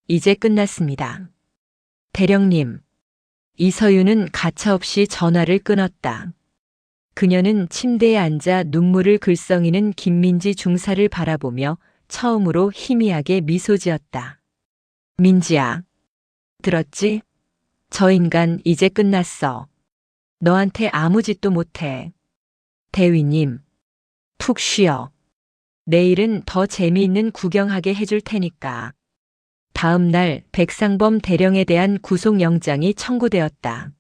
이제 끝났습니다. 대령님. 이서윤은 가차없이 전화를 끊었다. 그녀는 침대에 앉아 눈물을 글썽이는 김민지 중사를 바라보며 처음으로 희미하게 미소 지었다. 민지야. 들었지? 저 인간 이제 끝났어. 너한테 아무 짓도 못해. 대위님. 푹 쉬어. 내일은 더 재미있는 구경하게 해줄 테니까. 다음 날 백상범 대령에 대한 구속영장이 청구되었다.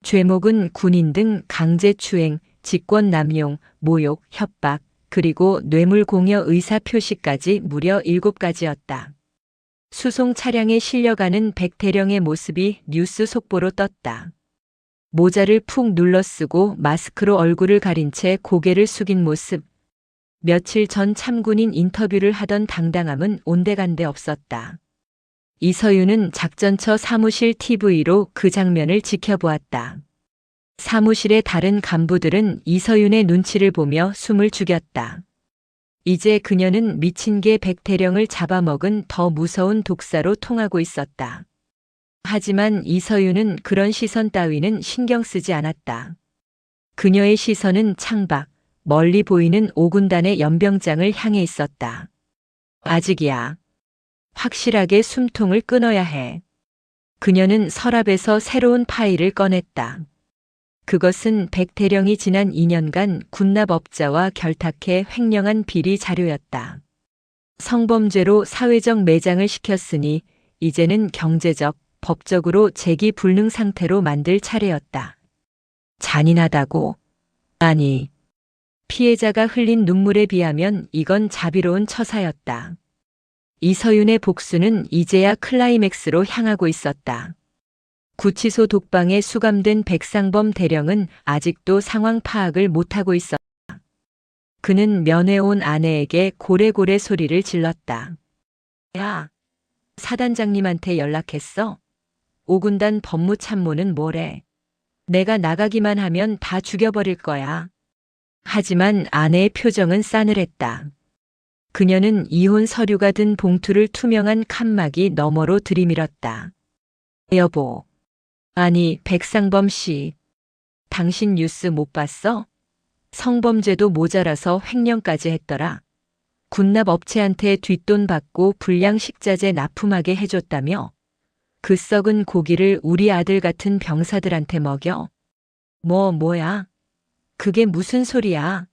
죄목은 군인 등 강제추행, 직권남용, 모욕, 협박, 그리고 뇌물공여 의사표시까지 무려 7가지였다. 수송 차량에 실려가는 백대령의 모습이 뉴스 속보로 떴다. 모자를 푹 눌러쓰고 마스크로 얼굴을 가린 채 고개를 숙인 모습. 며칠 전 참군인 인터뷰를 하던 당당함은 온데간데 없었다. 이서윤은 작전처 사무실 TV로 그 장면을 지켜보았다. 사무실의 다른 간부들은 이서윤의 눈치를 보며 숨을 죽였다. 이제 그녀는 미친 개 백대령을 잡아먹은 더 무서운 독사로 통하고 있었다. 하지만 이서윤은 그런 시선 따위는 신경 쓰지 않았다. 그녀의 시선은 창밖, 멀리 보이는 5군단의 연병장을 향해 있었다. 아직이야. 확실하게 숨통을 끊어야 해. 그녀는 서랍에서 새로운 파일을 꺼냈다. 그것은 백대령이 지난 2년간 군납업자와 결탁해 횡령한 비리 자료였다. 성범죄로 사회적 매장을 시켰으니 이제는 경제적, 법적으로 재기 불능 상태로 만들 차례였다. 잔인하다고? 아니. 피해자가 흘린 눈물에 비하면 이건 자비로운 처사였다. 이서윤의 복수는 이제야 클라이맥스로 향하고 있었다. 구치소 독방에 수감된 백상범 대령은 아직도 상황 파악을 못하고 있었다. 그는 면회 온 아내에게 고래고래 소리를 질렀다. 야, 사단장님한테 연락했어? 5군단 법무참모는 뭐래? 내가 나가기만 하면 다 죽여버릴 거야. 하지만 아내의 표정은 싸늘했다. 그녀는 이혼 서류가 든 봉투를 투명한 칸막이 너머로 들이밀었다. 여보. 아니, 백상범 씨. 당신 뉴스 못 봤어? 성범죄도 모자라서 횡령까지 했더라. 군납업체한테 뒷돈 받고 불량식자재 납품하게 해줬다며? 그 썩은 고기를 우리 아들 같은 병사들한테 먹여? 뭐야? 그게 무슨 소리야?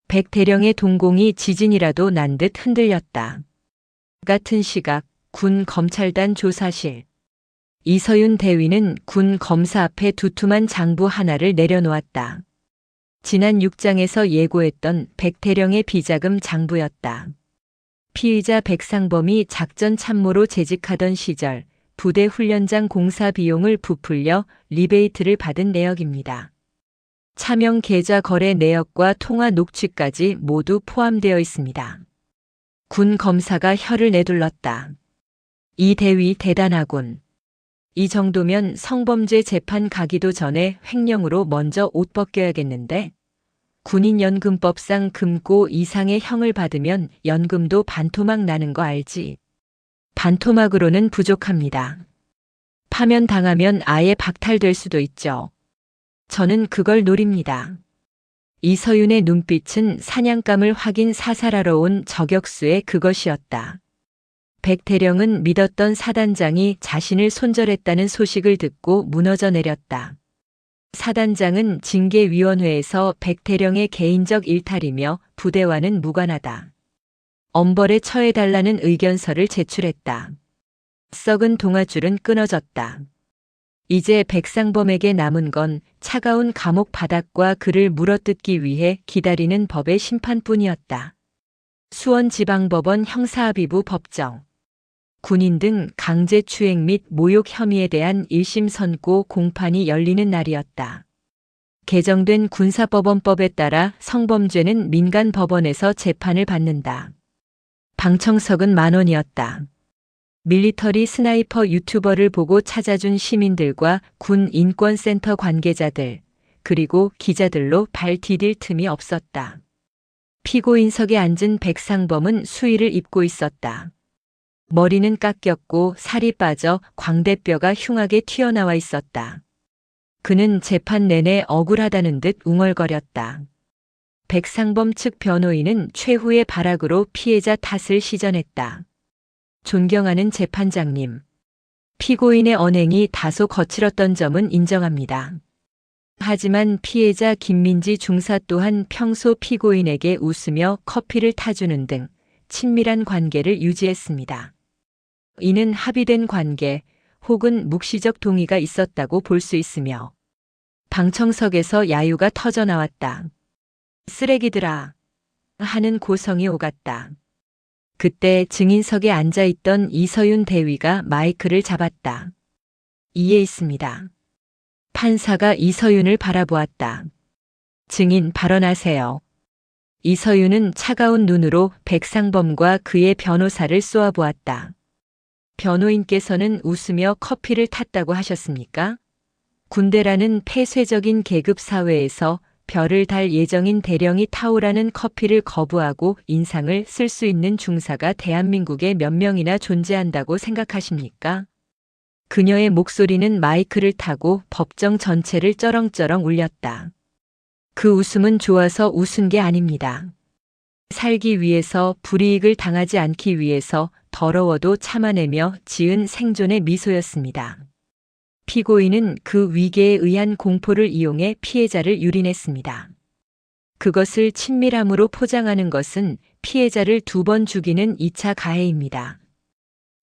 백대령의 동공이 지진이라도 난 듯 흔들렸다. 같은 시각 군 검찰단 조사실. 이서윤 대위는 군 검사 앞에 두툼한 장부 하나를 내려놓았다. 지난 6장에서 예고했던 백대령의 비자금 장부였다. 피의자 백상범이 작전 참모로 재직하던 시절 부대 훈련장 공사 비용을 부풀려 리베이트를 받은 내역입니다. 차명 계좌 거래 내역과 통화 녹취까지 모두 포함되어 있습니다. 군 검사가 혀를 내둘렀다. 이 대위 대단하군. 이 정도면 성범죄 재판 가기도 전에 횡령으로 먼저 옷 벗겨야겠는데? 군인연금법상 금고 이상의 형을 받으면 연금도 반토막 나는 거 알지? 반토막으로는 부족합니다. 파면당하면 아예 박탈될 수도 있죠. 저는 그걸 노립니다. 이서윤의 눈빛은 사냥감을 확인 사살하러 온 저격수의 그것이었다. 백대령은 믿었던 사단장이 자신을 손절했다는 소식을 듣고 무너져 내렸다. 사단장은 징계위원회에서 백대령의 개인적 일탈이며 부대와는 무관하다. 엄벌에 처해달라는 의견서를 제출했다. 썩은 동아줄은 끊어졌다. 이제 백상범에게 남은 건 차가운 감옥 바닥과 그를 물어뜯기 위해 기다리는 법의 심판뿐이었다. 수원지방법원 형사합의부 법정. 군인 등 강제추행 및 모욕 혐의에 대한 1심 선고 공판이 열리는 날이었다. 개정된 군사법원법에 따라 성범죄는 민간법원에서 재판을 받는다. 방청석은 10,000원이었다. 밀리터리 스나이퍼 유튜버를 보고 찾아준 시민들과 군 인권센터 관계자들, 그리고 기자들로 발 디딜 틈이 없었다. 피고인석에 앉은 백상범은 수의를 입고 있었다. 머리는 깎였고 살이 빠져 광대뼈가 흉하게 튀어나와 있었다. 그는 재판 내내 억울하다는 듯 웅얼거렸다. 백상범 측 변호인은 최후의 발악으로 피해자 탓을 시전했다. 존경하는 재판장님. 피고인의 언행이 다소 거칠었던 점은 인정합니다. 하지만 피해자 김민지 중사 또한 평소 피고인에게 웃으며 커피를 타주는 등 친밀한 관계를 유지했습니다. 이는 합의된 관계 혹은 묵시적 동의가 있었다고 볼 수 있으며 방청석에서 야유가 터져 나왔다. 쓰레기들아 하는 고성이 오갔다. 그때 증인석에 앉아있던 이서윤 대위가 마이크를 잡았다. 이에 있습니다. 판사가 이서윤을 바라보았다. 증인 발언하세요. 이서윤은 차가운 눈으로 백상범과 그의 변호사를 쏘아보았다. 변호인께서는 웃으며 커피를 탔다고 하셨습니까? 군대라는 폐쇄적인 계급 사회에서 별을 달 예정인 대령이 타오라는 커피를 거부하고 인상을 쓸 수 있는 중사가 대한민국에 몇 명이나 존재한다고 생각하십니까? 그녀의 목소리는 마이크를 타고 법정 전체를 쩌렁쩌렁 울렸다. 그 웃음은 좋아서 웃은 게 아닙니다. 살기 위해서 불이익을 당하지 않기 위해서 더러워도 참아내며 지은 생존의 미소였습니다. 피고인은 그 위계에 의한 공포를 이용해 피해자를 유린했습니다. 그것을 친밀함으로 포장하는 것은 피해자를 2번 죽이는 2차 가해입니다.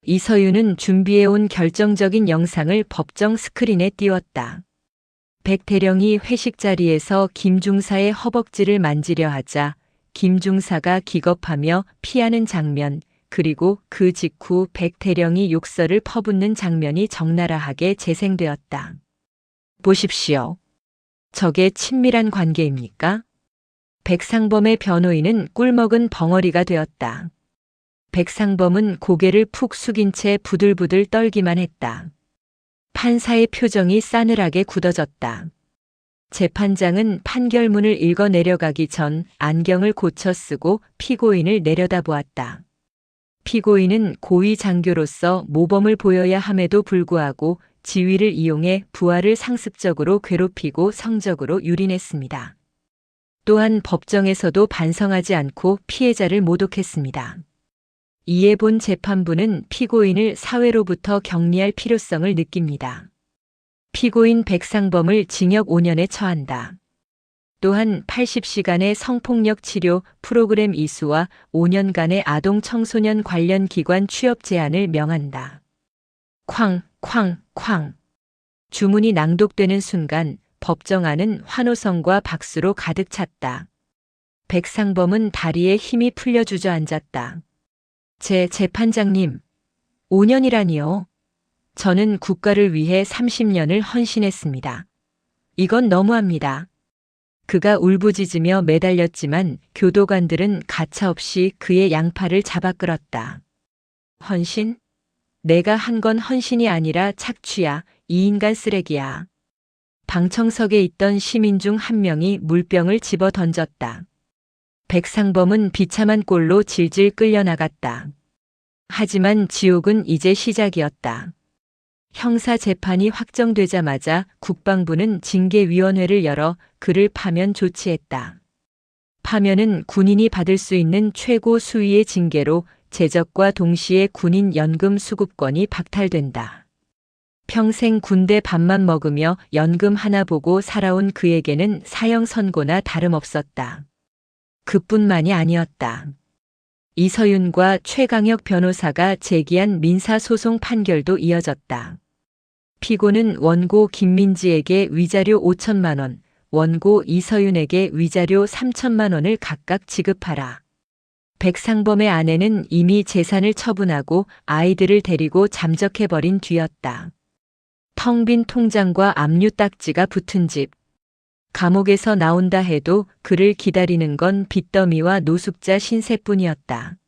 이서윤은 준비해온 결정적인 영상을 법정 스크린에 띄웠다. 백 대령이 회식 자리에서 김 중사의 허벅지를 만지려 하자 김 중사가 기겁하며 피하는 장면, 그리고 그 직후 백 대령이 욕설을 퍼붓는 장면이 적나라하게 재생되었다. 보십시오. 저게 친밀한 관계입니까? 백상범의 변호인은 꿀먹은 벙어리가 되었다. 백상범은 고개를 푹 숙인 채 부들부들 떨기만 했다. 판사의 표정이 싸늘하게 굳어졌다. 재판장은 판결문을 읽어 내려가기 전 안경을 고쳐 쓰고 피고인을 내려다보았다. 피고인은 고위 장교로서 모범을 보여야 함에도 불구하고 지위를 이용해 부하를 상습적으로 괴롭히고 성적으로 유린했습니다. 또한 법정에서도 반성하지 않고 피해자를 모독했습니다. 이에 본 재판부는 피고인을 사회로부터 격리할 필요성을 느낍니다. 피고인 백상범을 징역 5년에 처한다. 또한 80시간의 성폭력 치료 프로그램 이수와 5년간의 아동 청소년 관련 기관 취업 제한을 명한다. 쾅, 쾅, 쾅. 주문이 낭독되는 순간 법정 안은 환호성과 박수로 가득 찼다. 백상범은 다리에 힘이 풀려 주저앉았다. 재판장님, 5년이라니요. 저는 국가를 위해 30년을 헌신했습니다. 이건 너무합니다. 그가 울부짖으며 매달렸지만 교도관들은 가차없이 그의 양팔을 잡아 끌었다. 헌신? 내가 한 건 헌신이 아니라 착취야. 이 인간 쓰레기야. 방청석에 있던 시민 중 한 명이 물병을 집어 던졌다. 백상범은 비참한 꼴로 질질 끌려나갔다. 하지만 지옥은 이제 시작이었다. 형사 재판이 확정되자마자 국방부는 징계위원회를 열어 그를 파면 조치했다. 파면은 군인이 받을 수 있는 최고 수위의 징계로 제적과 동시에 군인 연금 수급권이 박탈된다. 평생 군대 밥만 먹으며 연금 하나 보고 살아온 그에게는 사형 선고나 다름없었다. 그뿐만이 아니었다. 이서윤과 최강혁 변호사가 제기한 민사소송 판결도 이어졌다. 피고는 원고 김민지에게 위자료 5천만 원, 원고 이서윤에게 위자료 3천만 원을 각각 지급하라. 백상범의 아내는 이미 재산을 처분하고 아이들을 데리고 잠적해버린 뒤였다. 텅 빈 통장과 압류 딱지가 붙은 집. 감옥에서 나온다 해도 그를 기다리는 건 빚더미와 노숙자 신세뿐이었다.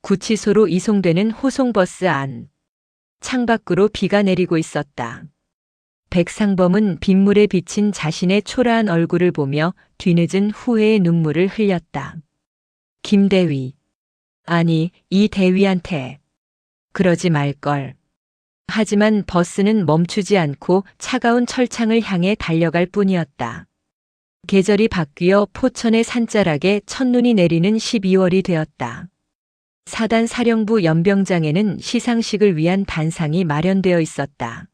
구치소로 이송되는 호송버스 안. 창밖으로 비가 내리고 있었다. 백상범은 빗물에 비친 자신의 초라한 얼굴을 보며 뒤늦은 후회의 눈물을 흘렸다. 김대위. 아니, 이 대위한테. 그러지 말걸. 하지만 버스는 멈추지 않고 차가운 철창을 향해 달려갈 뿐이었다. 계절이 바뀌어 포천의 산자락에 첫눈이 내리는 12월이 되었다. 사단 사령부 연병장에는 시상식을 위한 단상이 마련되어 있었다.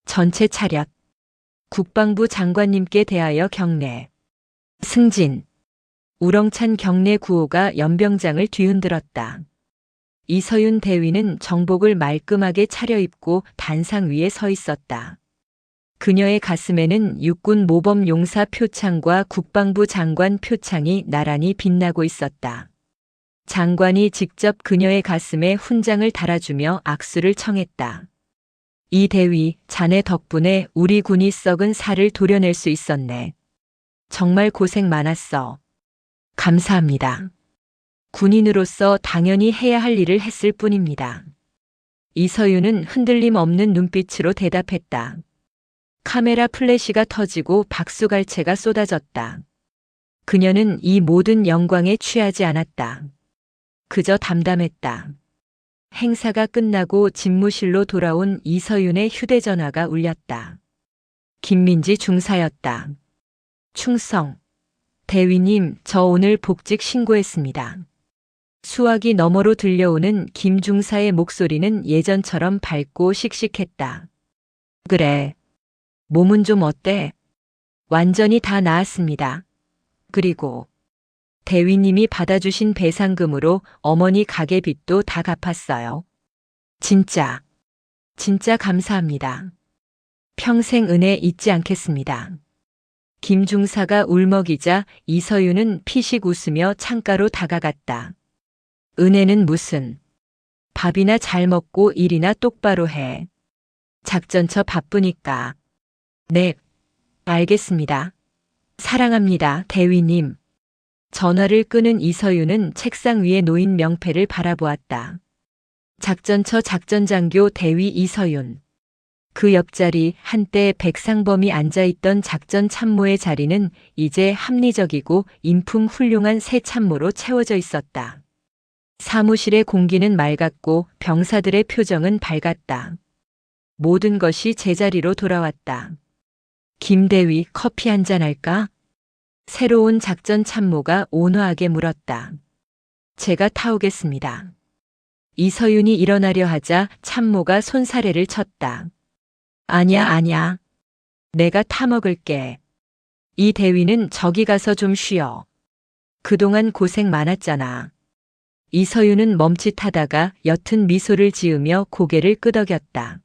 전체 차렷. 국방부 장관님께 대하여 경례. 승진. 우렁찬 경례 구호가 연병장을 뒤흔들었다. 이서윤 대위는 정복을 말끔하게 차려입고 단상 위에 서 있었다. 그녀의 가슴에는 육군 모범 용사 표창과 국방부 장관 표창이 나란히 빛나고 있었다. 장관이 직접 그녀의 가슴에 훈장을 달아주며 악수를 청했다. 이 대위, 자네 덕분에 우리 군이 썩은 살을 도려낼 수 있었네. 정말 고생 많았어. 감사합니다. 군인으로서 당연히 해야 할 일을 했을 뿐입니다. 이서윤은 흔들림 없는 눈빛으로 대답했다. 카메라 플래시가 터지고 박수갈채가 쏟아졌다. 그녀는 이 모든 영광에 취하지 않았다. 그저 담담했다. 행사가 끝나고 집무실로 돌아온 이서윤의 휴대전화가 울렸다. 김민지 중사였다. 충성. 대위님, 저 오늘 복직 신고했습니다. 수화기 너머로 들려오는 김 중사의 목소리는 예전처럼 밝고 씩씩했다. 그래. 몸은 좀 어때? 완전히 다 나았습니다. 그리고 대위님이 받아주신 배상금으로 어머니 가게빚도 다 갚았어요. 진짜 감사합니다. 평생 은혜 잊지 않겠습니다. 김 중사가 울먹이자 이서윤은 피식 웃으며 창가로 다가갔다. 은혜는 무슨. 밥이나 잘 먹고 일이나 똑바로 해. 작전처 바쁘니까. 네, 알겠습니다. 사랑합니다, 대위님. 전화를 끊은 이서윤은 책상 위에 놓인 명패를 바라보았다. 작전처 작전장교 대위 이서윤. 그 옆자리 한때 백상범이 앉아있던 작전 참모의 자리는 이제 합리적이고 인품 훌륭한 새 참모로 채워져 있었다. 사무실의 공기는 맑았고 병사들의 표정은 밝았다. 모든 것이 제자리로 돌아왔다. 김대위, 커피 한잔 할까? 새로운 작전 참모가 온화하게 물었다. 제가 타오겠습니다. 이서윤이 일어나려 하자 참모가 손사래를 쳤다. 아냐. 내가 타먹을게. 이 대위는 저기 가서 좀 쉬어. 그동안 고생 많았잖아. 이서윤은 멈칫하다가 옅은 미소를 지으며 고개를 끄덕였다.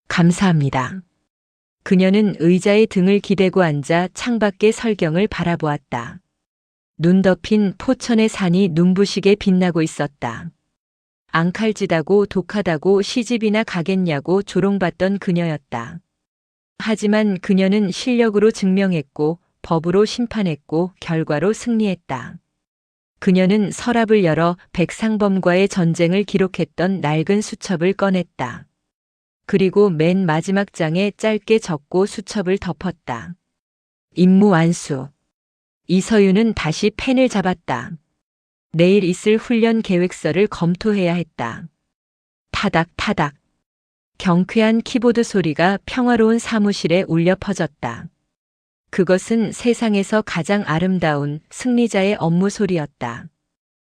감사합니다. 그녀는 의자에 등을 기대고 앉아 창밖의 설경을 바라보았다. 눈 덮인 포천의 산이 눈부시게 빛나고 있었다. 앙칼지다고 독하다고 시집이나 가겠냐고 조롱받던 그녀였다. 하지만 그녀는 실력으로 증명했고 법으로 심판했고 결과로 승리했다. 그녀는 서랍을 열어 백상범과의 전쟁을 기록했던 낡은 수첩을 꺼냈다. 그리고 맨 마지막 장에 짧게 적고 수첩을 덮었다. 임무 완수. 이서윤은 다시 펜을 잡았다. 내일 있을 훈련 계획서를 검토해야 했다. 타닥타닥. 경쾌한 키보드 소리가 평화로운 사무실에 울려 퍼졌다. 그것은 세상에서 가장 아름다운 승리자의 업무 소리였다.